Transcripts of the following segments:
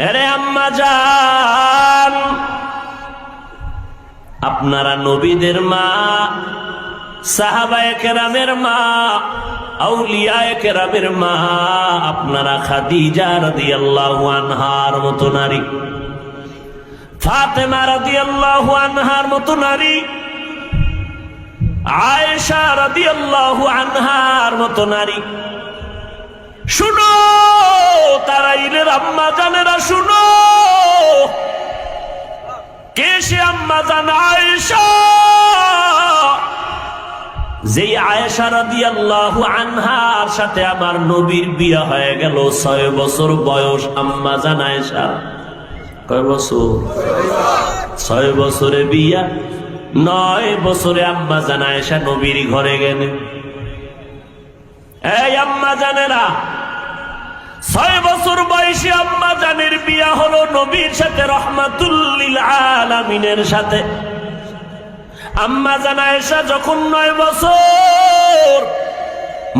আরে আম্মা জান, আপনারা নবীদের মা, সাহাবায়ে কেরামের মা, আউলিয়ায়ে কেরামের মা, আপনারা খাদিজা রাদিয়াল্লাহু আনহার মতো নারী, ফাতেমা রাদিয়াল্লাহু আনহার মতো নারী, আয়েশা রাদিয়াল্লাহু আনহার মতো নারী। শুনো তারাইলের আম্মা জানেরা, শুনো কে সে আম্মা জান আয়েশা, যেই আয়েশা রাদিয়াল্লাহু আনহার সাথে আমার নবীর বিয়ে হয়ে গেল 6 বছর বয়স। আম্মা জান আয়েশা কয় বছর? 6 বছরে বিয়া, 9 বছরে আম্মা জান আয়েশা নবীর ঘরে গেলেন। এই আম্মা জানেরা, 6 বছর বয়সী আম্মা জানের বিয়া হলো নবীর সাথে, রহমাতুল লিল আলামিনের সাথে। আম্মা জান আয়েশা যখন 9 বছর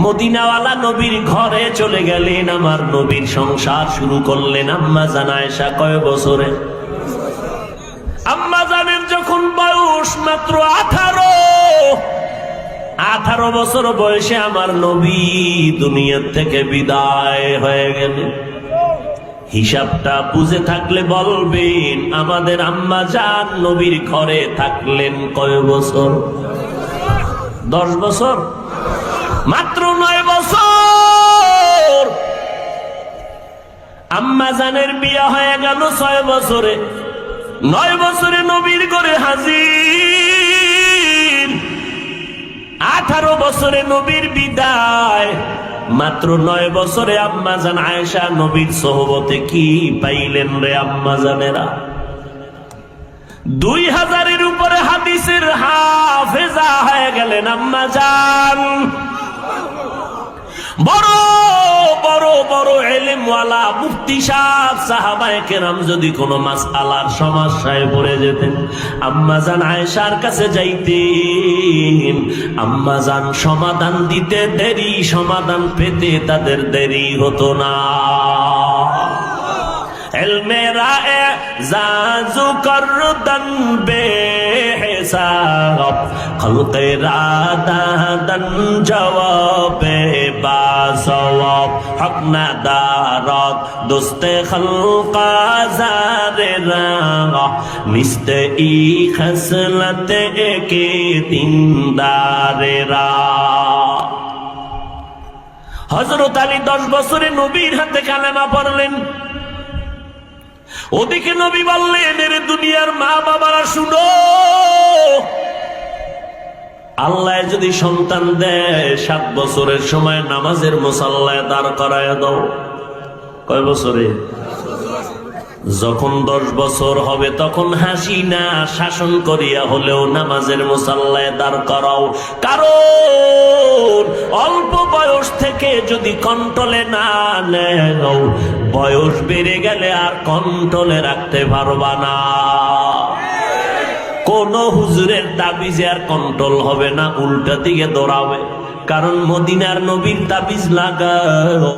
মদিনাওয়ালা নবীর ঘরে চলে গেলেন, আমার নবীর সংসার শুরু করলেন। আম্মা জান আয়েশা কয় বছরে? আম্মা জানের যখন বয়স মাত্র 18 বছর বয়সে আমার নবী দুনিয়ার থেকে বিদায় হয়ে গেলেন। হিসাবটা বুঝে থাকলে বলবেন, আমাদের আম্মা জান নবীর ঘরে থাকলেন কয় বছর? 10 বছর? মাত্র 9 বছর। আম্মা জানের বিয়ে হয়ে গেল 6 বছরে, 9 বছরে নবীর ঘরে হাজির। 18 বছরে নবীর বিদায়, মাত্র 9 বছরে আম্মা জান আয়েশা নবীর সোহবতে কি পাইলেন রে আম্মা জানেরা? 2000-এর উপরে হাদিসের হাফেজা হয়ে গেলেন আম্মা জান। বড় বড় বড় ইলমওয়ালা মুফতি সাহেব, সাহাবায়ে কেরাম যদি কোনো মাসআলার সমস্যায় পড়ে যেতেন, আম্মা জান আয়েশার কাছে যাইতেন। আম্মা জান সমাধান দিতে দেরি, সমাধান পেতে তাদের দেরি হতো না। ইলমেরা এজাজু করদন বেহিসাব, খলকেরা দাদন জওয়াবে বাসওয়াব, হক না দারত দোস্তে খলকা জারেরা, মিস্তে ই খসলতে একে দিনদারেরা। হযরত আলী 10 বছরে নবীর হাতে কালেমা পড়লেন। ওদিকে নবী বললেন, এর দুনিয়ার মা বাবারা শুনো, আল্লাহ যদি সন্তান দেয় 7 বছরের সময় নামাজের মুসাল্লায় দাঁড় করায় দাও। কয় বছরে? যখন 10 বছর হবে তখন হাসি না, শাসন করিয়া হলেও নামাজের মুসাল্লায় দাঁড় করাও। কারণ অল্প বয়স থেকে যদি কন্ট্রোলে না নেও, বয়স বেড়ে গেলে আর কন্ট্রোলে রাখতে পারবা না। কোন হুজুরের তাবিজে আর কন্ট্রোল হবে না, উল্টা দিকে দৌড়াবে। কারণ মদিনার নবীর তাবিজ লাগাও।